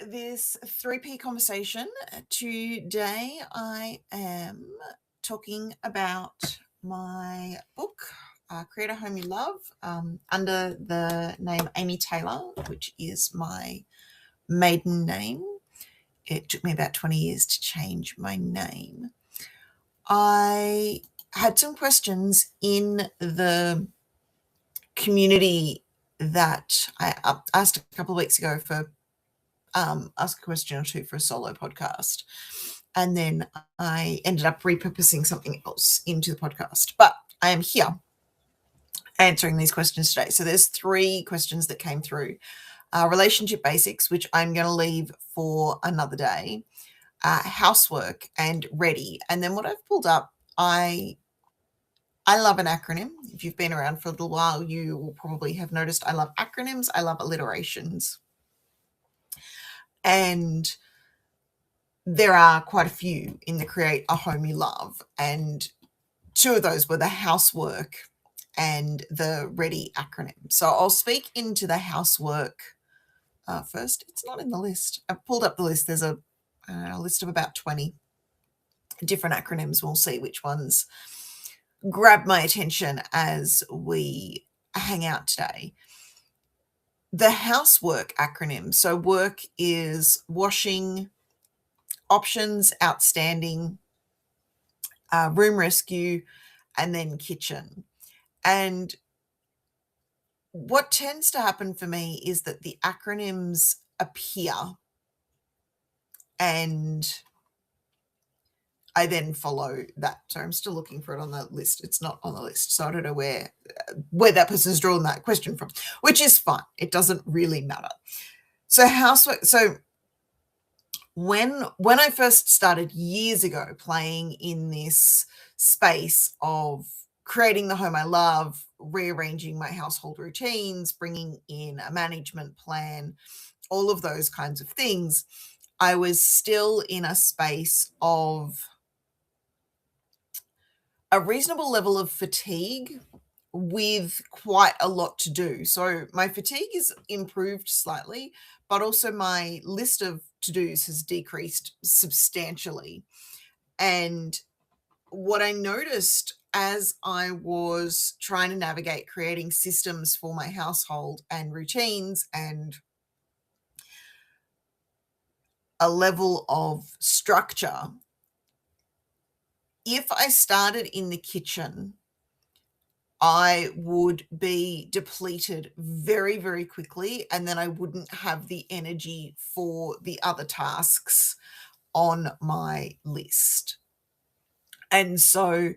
this 3P conversation. Today I am talking about my book, Create a Home You Love, under the name Amy Taylor, which is my maiden name. It took me about 20 years to change my name. I had some questions in the community that I asked a couple of weeks ago for ask a question or two for a solo podcast. And then I ended up repurposing something else into the podcast. But I am here answering these questions today. So there's 3 questions that came through. Relationship basics, which I'm going to leave for another day. Housework and ready. And then what I've pulled up, I love an acronym. If you've been around for a little while, you will probably have noticed I love acronyms. I love alliterations. And there are quite a few in the Create a Home You Love. And 2 of those were the Housework and the Ready acronym. So I'll speak into the Housework first. It's not in the list. I've pulled up the list. There's a list of about 20 different acronyms. We'll see which ones grab my attention as we hang out today. The Housework acronym. So work is washing, options, outstanding, room rescue, and then kitchen. And what tends to happen for me is that the acronyms appear and I then follow that. So I'm still looking for it on the list. It's not on the list. So I don't know where that person's drawn that question from, which is fine. It doesn't really matter. So housework. So when I first started years ago playing in this space of creating the home I love, rearranging my household routines, bringing in a management plan, all of those kinds of things, I was still in a space of a reasonable level of fatigue with quite a lot to do. So my fatigue is improved slightly, but also my list of to-dos has decreased substantially. And what I noticed as I was trying to navigate creating systems for my household and routines and a level of structure, if I started in the kitchen, I would be depleted very, very quickly, and then I wouldn't have the energy for the other tasks on my list. And so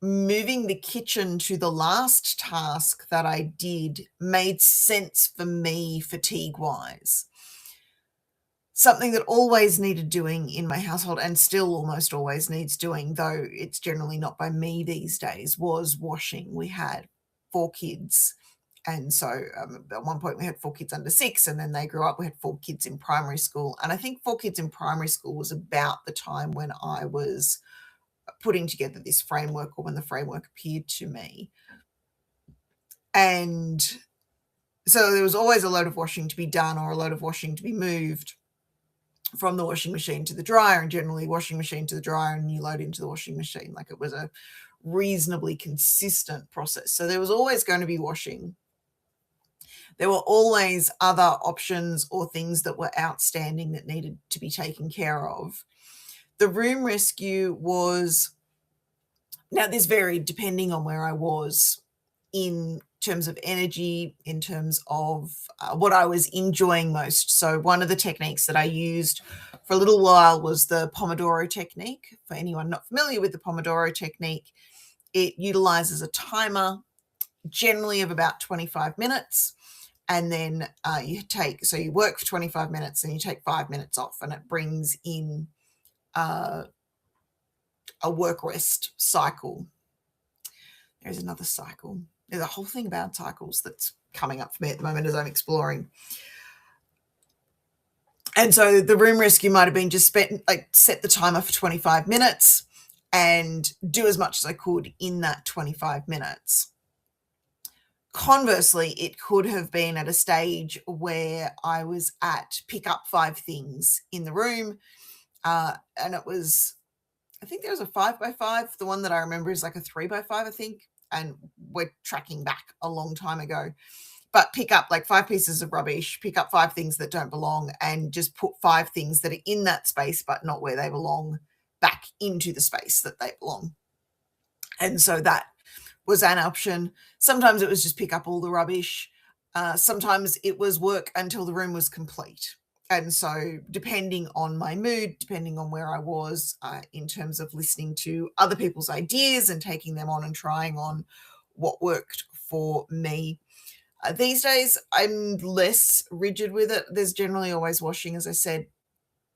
moving the kitchen to the last task that I did made sense for me fatigue-wise. Something that always needed doing in my household and still almost always needs doing, though it's generally not by me these days, was washing. We had 4 kids. And so at one point we had 4 kids under 6, and then they grew up. We had 4 kids in primary school. And I think 4 kids in primary school was about the time when I was putting together this framework, or when the framework appeared to me. And so there was always a load of washing to be done, or a load of washing to be moved from the washing machine to the dryer, and generally washing machine to the dryer and you load into the washing machine. Like, it was a reasonably consistent process. So there was always going to be washing. There were always other options or things that were outstanding that needed to be taken care of. The room rescue was, now this varied depending on where I was in terms of energy, in terms of what I was enjoying most. So one of the techniques that I used for a little while was the Pomodoro technique. For anyone not familiar with the Pomodoro technique, it utilizes a timer, generally of about 25 minutes. And then you work for 25 minutes and you take 5 minutes off, and it brings in a work rest cycle. There's another cycle. There's a whole thing about cycles that's coming up for me at the moment as I'm exploring. And so the room rescue might have been just set the timer for 25 minutes and do as much as I could in that 25 minutes. Conversely, it could have been at a stage where I was at pick up 5 things in the room, and it was, I think there was a 5x5. The one that I remember is like a 3x5, I think, and we're tracking back a long time ago. But pick up like 5 pieces of rubbish, pick up 5 things that don't belong, and just put 5 things that are in that space but not where they belong back into the space that they belong. And so that was an option. Sometimes it was just pick up all the rubbish. Sometimes it was work until the room was complete. And so depending on my mood, depending on where I was in terms of listening to other people's ideas and taking them on and trying on what worked for me. These days, I'm less rigid with it. There's generally always washing. As I said,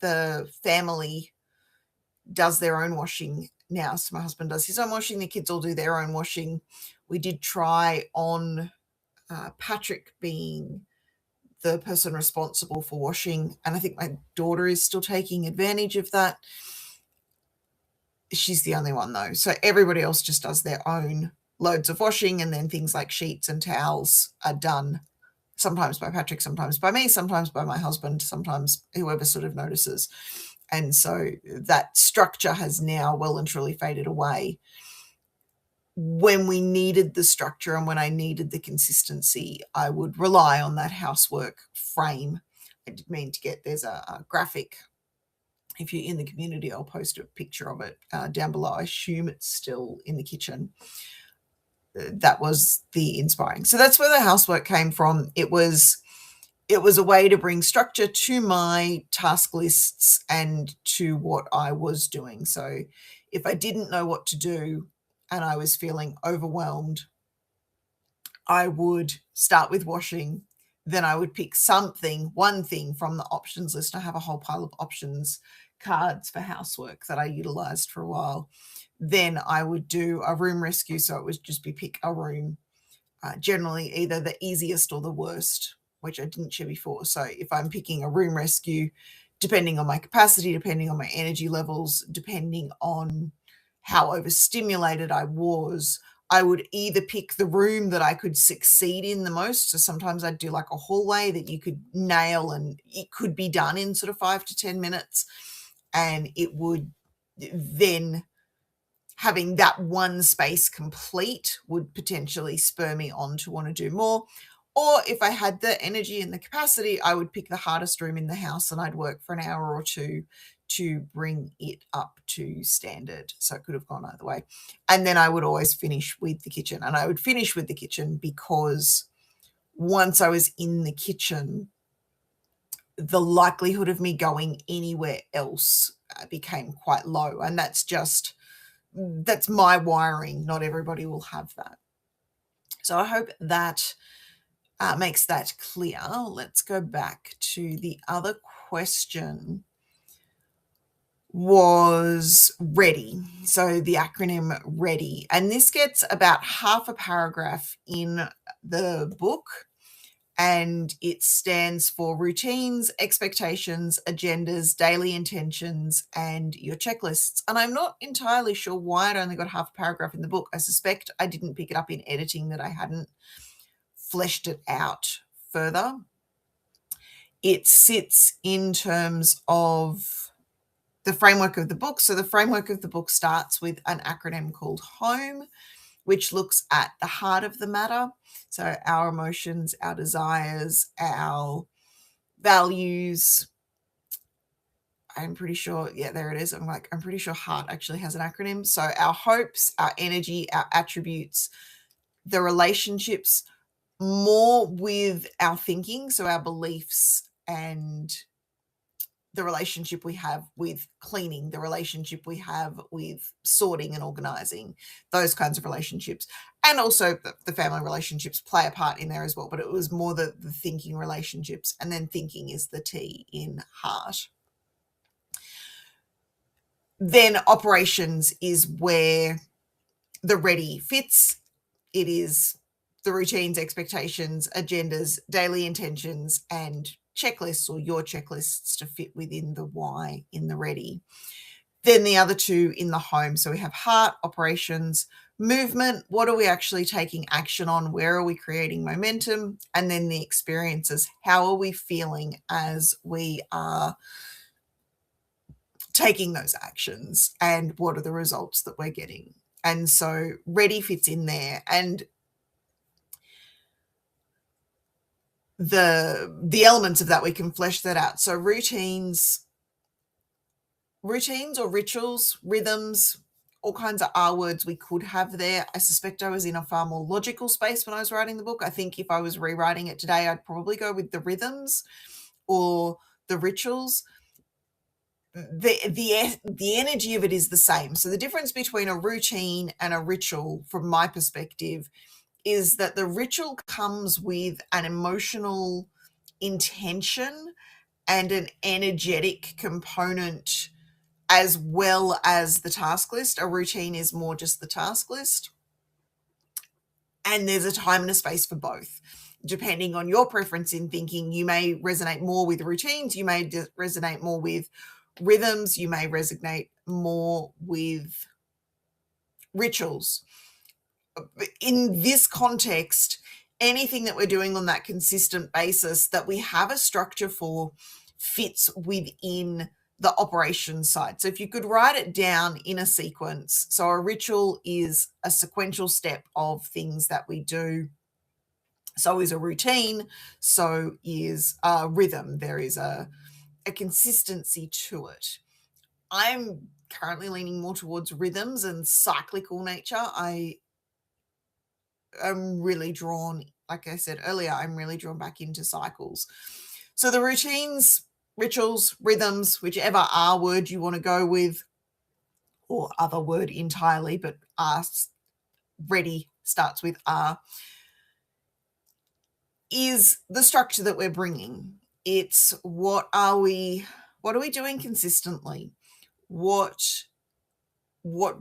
the family does their own washing now. So my husband does his own washing. The kids all do their own washing. We did try on Patrick being the person responsible for washing, and I think my daughter is still taking advantage of that. She's the only one, though. So everybody else just does their own loads of washing, and then things like sheets and towels are done sometimes by Patrick, sometimes by me, sometimes by my husband, sometimes whoever sort of notices. And so that structure has now well and truly faded away. When we needed the structure and when I needed the consistency, I would rely on that housework frame. I did mean to get, there's a graphic. If you're in the community, I'll post a picture of it down below. I assume it's still in the kitchen. That was the inspiring. So that's where the housework came from. It was a way to bring structure to my task lists and to what I was doing. So if I didn't know what to do and I was feeling overwhelmed, I would start with washing. Then I would pick one thing from the options list. I have a whole pile of options cards for housework that I utilized for a while. Then I would do a room rescue. So it would just be pick a room, generally either the easiest or the worst, which I didn't share before. So if I'm picking a room rescue, depending on my capacity, depending on my energy levels, depending on how overstimulated I was, I would either pick the room that I could succeed in the most. So sometimes I'd do like a hallway that you could nail and it could be done in sort of 5 to 10 minutes. And it would then, having that one space complete would potentially spur me on to want to do more. Or if I had the energy and the capacity, I would pick the hardest room in the house and I'd work for an hour or two to bring it up to standard. So it could have gone either way. And then I would always finish with the kitchen. And I would finish with the kitchen because once I was in the kitchen, the likelihood of me going anywhere else became quite low. And that's my wiring. Not everybody will have that. So I hope that makes that clear. Let's go back to the other question. Was READY. So the acronym READY. And this gets about half a paragraph in the book. And it stands for routines, expectations, agendas, daily intentions, and your checklists. And I'm not entirely sure why it only got half a paragraph in the book. I suspect I didn't pick it up in editing, that I hadn't fleshed it out further. It sits in terms of the framework of the book. So the framework of the book starts with an acronym called HOME, which looks at the heart of the matter. So our emotions, our desires, our values. I'm pretty sure, yeah, there it is. I'm pretty sure heart actually has an acronym. So our hopes, our energy, our attributes, the relationships, more with our thinking, so our beliefs, and the relationship we have with cleaning, the relationship we have with sorting and organizing, those kinds of relationships. And also the family relationships play a part in there as well, but it was more the thinking relationships. And then thinking is the T in heart. Then operations is where the READY fits. It is the routines, expectations, agendas, daily intentions, and checklists, or your checklists to fit within the why in the READY. Then the other two in the home. So we have heart, operations, movement. What are we actually taking action on? Where are we creating momentum? And then the experiences. How are we feeling as we are taking those actions? And what are the results that we're getting? And so ready fits in there. And the elements of that, we can flesh that out. So routines or rituals, rhythms, all kinds of R words we could have there. I suspect I was in a far more logical space when I was writing the book. I think if I was rewriting it today, I'd probably go with the rhythms or the rituals. The energy of it is the same. So the difference between a routine and a ritual, from my perspective, is that the ritual comes with an emotional intention and an energetic component, as well as the task list. A routine is more just the task list. And there's a time and a space for both. Depending on your preference in thinking, you may resonate more with routines, you may resonate more with rhythms, you may resonate more with rituals. In this context, anything that we're doing on that consistent basis that we have a structure for fits within the operations side. So if you could write it down in a sequence, so a ritual is a sequential step of things that we do. So is a routine, so is a rhythm. There is a consistency to it. I'm currently leaning more towards rhythms and cyclical nature. I am really drawn, like I said earlier, I'm really drawn back into cycles. So the routines, rituals, rhythms, whichever R word you want to go with, or other word entirely, but R, ready starts with R, is the structure that we're bringing. It's what are we doing consistently? What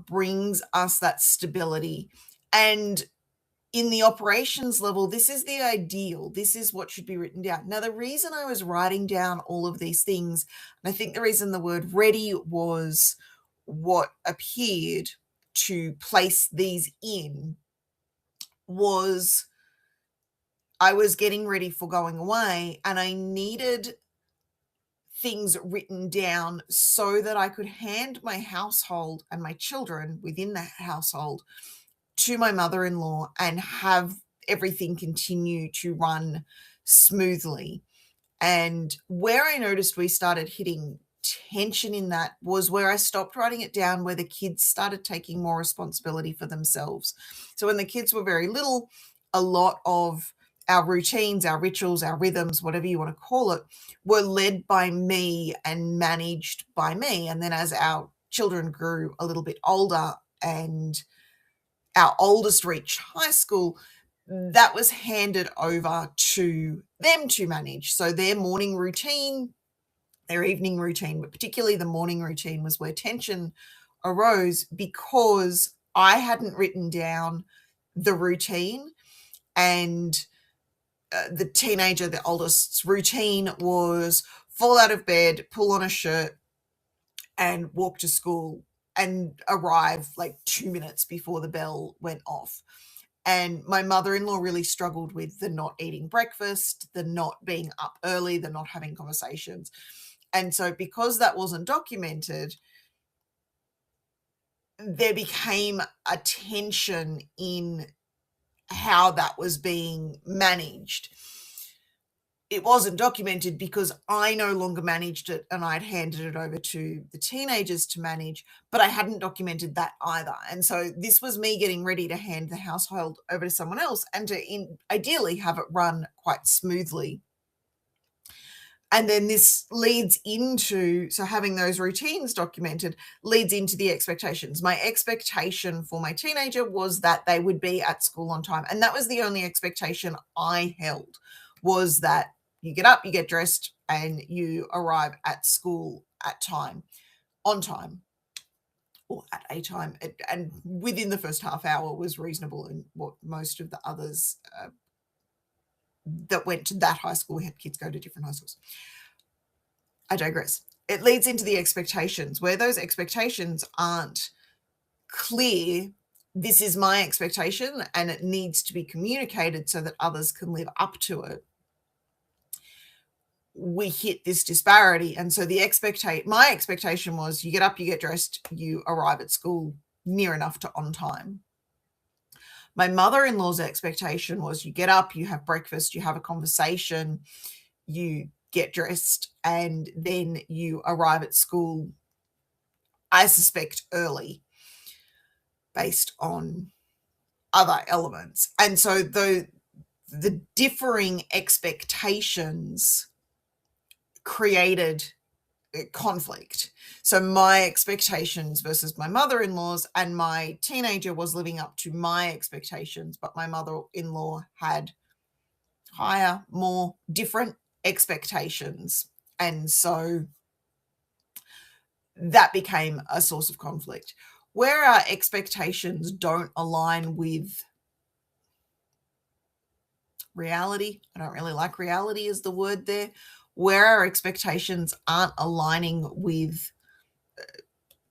brings us that stability? And in the operations level, this is the ideal. This is what should be written down. Now, the reason I was writing down all of these things, and I think the reason the word ready was what appeared to place these in, was I was getting ready for going away and I needed things written down so that I could hand my household and my children within that household to my mother-in-law and have everything continue to run smoothly. And where I noticed we started hitting tension in that was where I stopped writing it down, where the kids started taking more responsibility for themselves. So when the kids were very little, a lot of our routines, our rituals, our rhythms, whatever you want to call it, were led by me and managed by me. And then as our children grew a little bit older and our oldest reached high school, that was handed over to them to manage. So their morning routine, their evening routine, but particularly the morning routine, was where tension arose because I hadn't written down the routine. And the teenager, the oldest's routine was fall out of bed, pull on a shirt, and walk to school and arrive like 2 minutes before the bell went off. And my mother-in-law really struggled with the not eating breakfast, the not being up early, the not having conversations. And so because that wasn't documented, there became a tension in how that was being managed. It wasn't documented because I no longer managed it and I'd handed it over to the teenagers to manage, but I hadn't documented that either. And so this was me getting ready to hand the household over to someone else and to ideally have it run quite smoothly. And then this leads into, so having those routines documented leads into the expectations. My expectation for my teenager was that they would be at school on time. And that was the only expectation I held, was that you get up, you get dressed, and you arrive at school at time, on time, or at a time. And within the first half hour was reasonable, and what most of the others that went to that high school, we had kids go to different high schools. I digress. it leads into the expectations, where those expectations aren't clear. This is my expectation and it needs to be communicated so that others can live up to it. We hit this disparity. And so my expectation was you get up, you get dressed, you arrive at school near enough to on time. My mother-in-law's expectation was you get up, you have breakfast, you have a conversation, you get dressed, and then you arrive at school, I suspect, early, based on other elements. And so the differing expectations created conflict. So my expectations versus my mother-in-law's, and my teenager was living up to my expectations, but my mother-in-law had higher, more different expectations. And so that became a source of conflict. Where our expectations don't align with reality, I don't really like reality as the word there, where our expectations aren't aligning with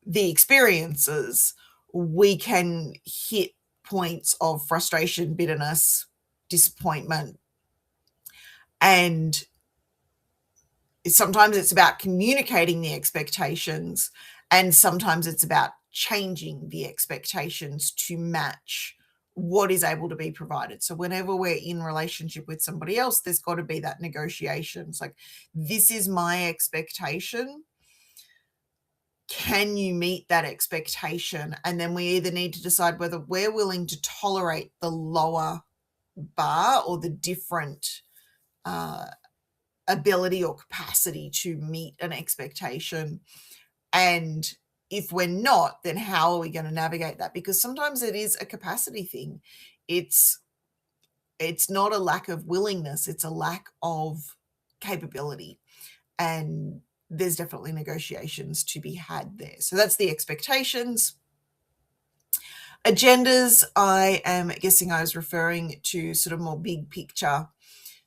the experiences, we can hit points of frustration, bitterness, disappointment. And sometimes it's about communicating the expectations, and sometimes it's about changing the expectations to match what is able to be provided. So whenever we're in relationship with somebody else, there's got to be that negotiation. It's like, this is my expectation. Can you meet that expectation? And then we either need to decide whether we're willing to tolerate the lower bar or the different ability or capacity to meet an expectation. And if we're not, then how are we going to navigate that? Because sometimes it is a capacity thing. It's not a lack of willingness, it's a lack of capability. And there's definitely negotiations to be had there. So that's the expectations. Agendas, I am guessing I was referring to sort of more big picture.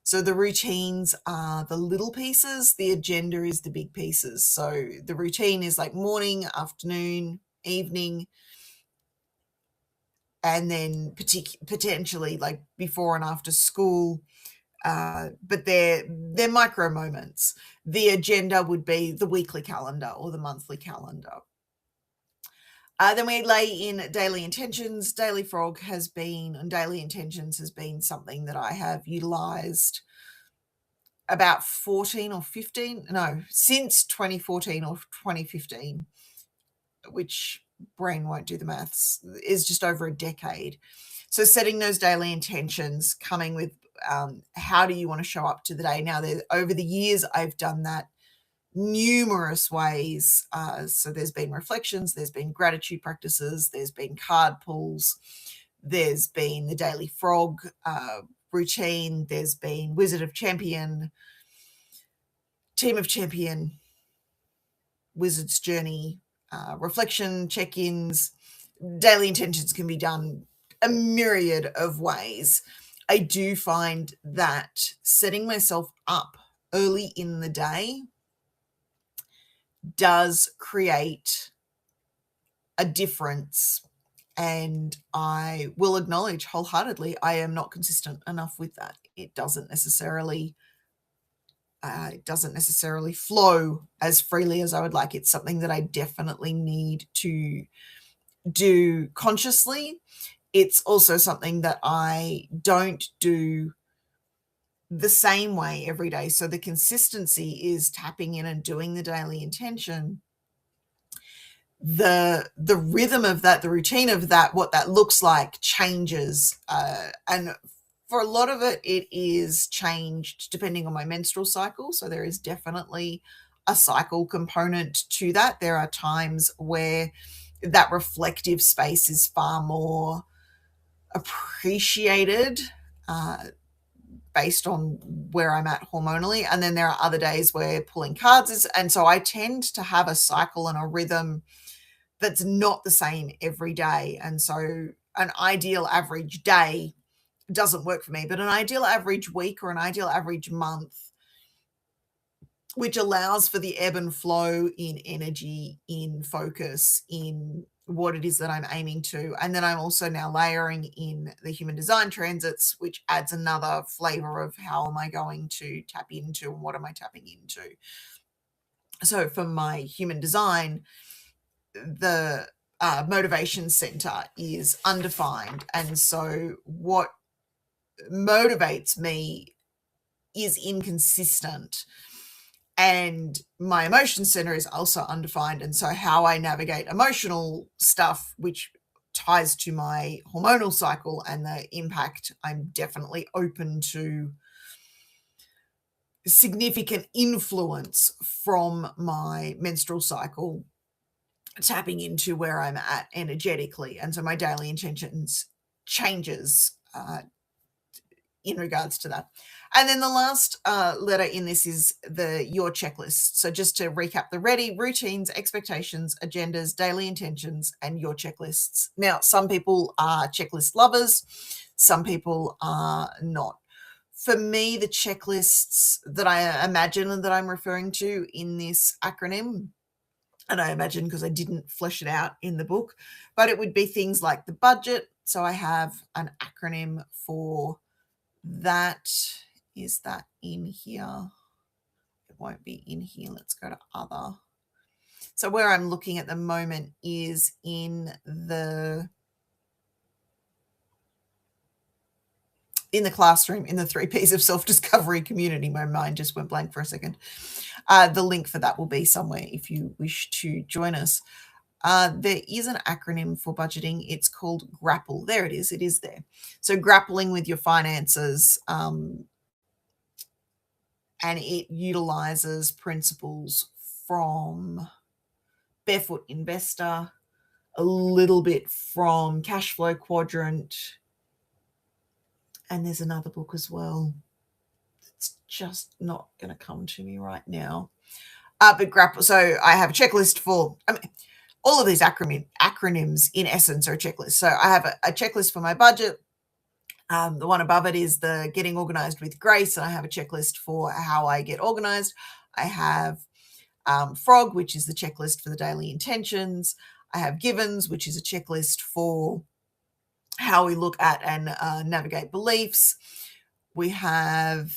So the routines are the little pieces, the agenda is the big pieces. So the routine is like morning, afternoon, evening, and then potentially like before and after school. But they're micro moments. The agenda would be the weekly calendar or the monthly calendar. Then we lay in daily intentions. Daily Frog has been, and daily intentions has been something that I have utilized about 14 or 15, no, since 2014 or 2015, which brain won't do the maths, is just over a decade. So setting those daily intentions, coming with how do you want to show up to the day? Now, over the years, I've done that numerous ways. So there's been reflections, there's been gratitude practices, there's been card pulls, there's been the Daily Frog routine, there's been Wizard of Champion, Team of Champion, Wizard's Journey, reflection, check-ins. Daily intentions can be done a myriad of ways. I do find that setting myself up early in the day does create a difference, and I will acknowledge wholeheartedly I am not consistent enough with that. It doesn't necessarily flow as freely as I would like. It's something that I definitely need to do consciously. It's also something that I don't do the same way every day. So the consistency is tapping in and doing the daily intention. The rhythm of that, the routine of that, what that looks like changes. And for a lot of it, it is changed depending on my menstrual cycle. So there is definitely a cycle component to that. There are times where that reflective space is far more appreciated based on where I'm at hormonally. And then there are other days where pulling cards is, and so I tend to have a cycle and a rhythm that's not the same every day. And so an ideal average day doesn't work for me, but an ideal average week or an ideal average month which allows for the ebb and flow in energy, in focus, in what it is that I'm aiming to. And then I'm also now layering in the human design transits, which adds another flavor of how am I going to tap into and what am I tapping into. So for my human design, the motivation center is undefined. And so what motivates me is inconsistent. And my emotion center is also undefined. And so how I navigate emotional stuff, which ties to my hormonal cycle and the impact, I'm definitely open to significant influence from my menstrual cycle tapping into where I'm at energetically. And so my daily intentions changes in regards to that. And then the last letter in this is your checklist. So just to recap, the ready, routines, expectations, agendas, daily intentions, and your checklists. Now, some people are checklist lovers. Some people are not. For me, the checklists that I imagine and that I'm referring to in this acronym, and I imagine because I didn't flesh it out in the book, but it would be things like the budget. So I have an acronym for that. Is that in here? It won't be in here. Let's go to other. So where I'm looking at the moment is in the classroom, in the 3 Ps of self-discovery community. My mind just went blank for a second. The link for that will be somewhere if you wish to join us. There is an acronym for budgeting. It's called GRAPPLE. There it is. It is there. So grappling with your finances, and it utilizes principles from Barefoot Investor, a little bit from Cash Flow Quadrant, and there's another book as well. It's just not going to come to me right now. But grapple. So I have a checklist for, all of these acronyms in essence are a checklist. So I have a checklist for my budget. The one above it is the getting organized with grace. And I have a checklist for how I get organized. I have Frog, which is the checklist for the daily intentions. I have Givens, which is a checklist for how we look at and navigate beliefs. We have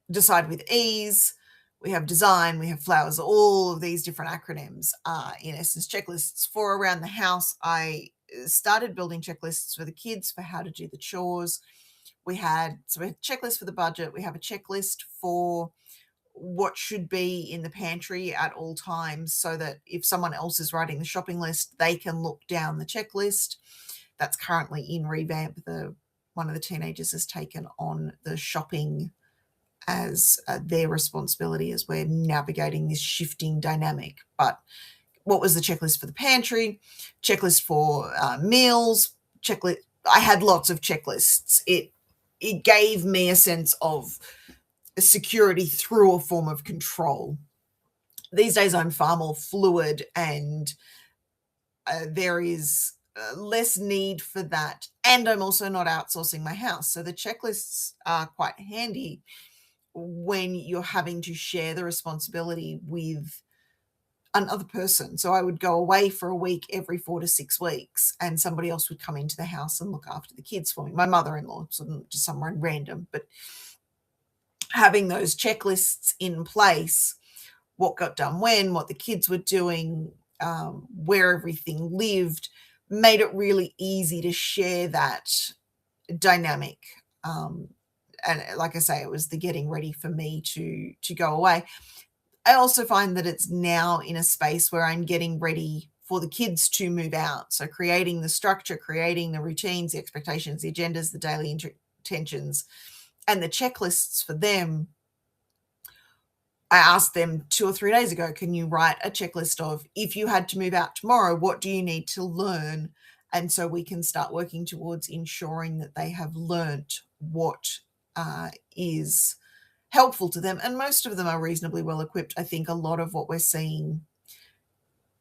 Decide with Ease. We have Design. We have Flowers. All of these different acronyms are, in essence, checklists for around the house. I started building checklists for the kids for how to do the chores. We had a checklist for the budget. We have a checklist for what should be in the pantry at all times so that if someone else is writing the shopping list, they can look down the checklist. That's currently in revamp. One of the teenagers has taken on the shopping as their responsibility as we're navigating this shifting dynamic. But what was the checklist for the pantry? Checklist for meals? Checklist. I had lots of checklists. It gave me a sense of security through a form of control. These days I'm far more fluid, and there is less need for that. And I'm also not outsourcing my house. So the checklists are quite handy when you're having to share the responsibility with another person. So I would go away for a week every 4 to 6 weeks, and somebody else would come into the house and look after the kids for me. My mother-in-law, so just someone random, but having those checklists in place, what got done when, what the kids were doing, where everything lived, made it really easy to share that dynamic. And like I say, it was the getting ready for me to go away. I also find that it's now in a space where I'm getting ready for the kids to move out. So creating the structure, creating the routines, the expectations, the agendas, the daily intentions, and the checklists for them. I asked them 2 or 3 days ago, can you write a checklist of, if you had to move out tomorrow, what do you need to learn? And so we can start working towards ensuring that they have learnt what is helpful to them. And most of them are reasonably well equipped. I think a lot of what we're seeing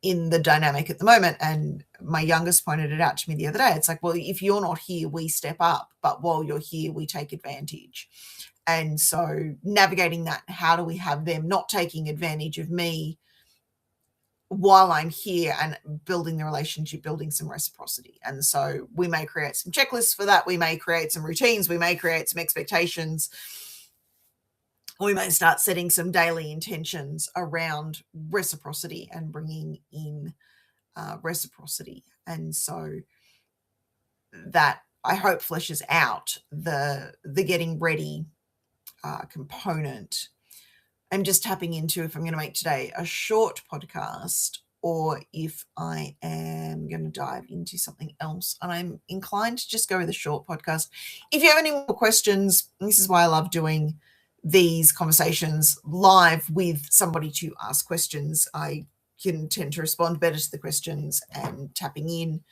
in the dynamic at the moment, and my youngest pointed it out to me the other day, it's like, well, if you're not here, we step up. But while you're here, we take advantage. And so navigating that, how do we have them not taking advantage of me while I'm here, and building the relationship, building some reciprocity. And so we may create some checklists for that. We may create some routines. We may create some expectations. We may start setting some daily intentions around reciprocity and bringing in reciprocity. And so that, I hope, fleshes out the getting ready component. I'm just tapping into if I'm going to make today a short podcast or if I am going to dive into something else. And I'm inclined to just go with a short podcast. If you have any more questions, this is why I love doing these conversations live with somebody to ask questions. I can tend to respond better to the questions and tapping in.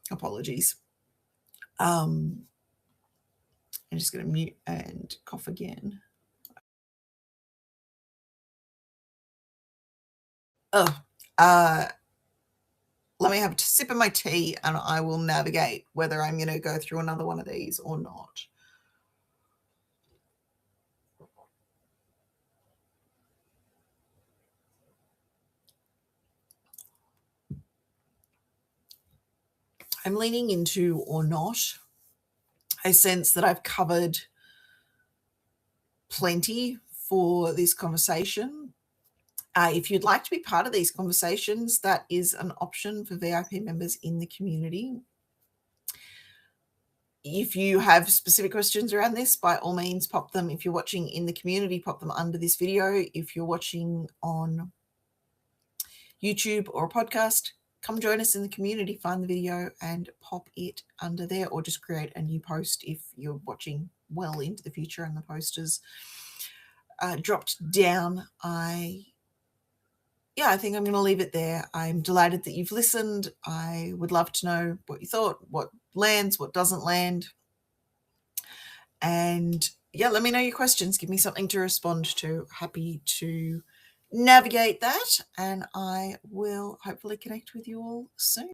Apologies. I'm just going to mute and cough again. Let me have a sip of my tea and I will navigate whether I'm going to go through another one of these or not. I'm leaning into or not. I sense that I've covered plenty for this conversation. If you'd like to be part of these conversations, that is an option for VIP members in the community. If you have specific questions around this, by all means, pop them. If you're watching in the community, pop them under this video. If you're watching on YouTube or a podcast, come join us in the community, find the video and pop it under there, or just create a new post if you're watching well into the future and the post is dropped down. I think I'm going to leave it there. I'm delighted that you've listened. I would love to know what you thought, what lands, what doesn't land. And let me know your questions. Give me something to respond to. Happy to navigate that. And I will hopefully connect with you all soon.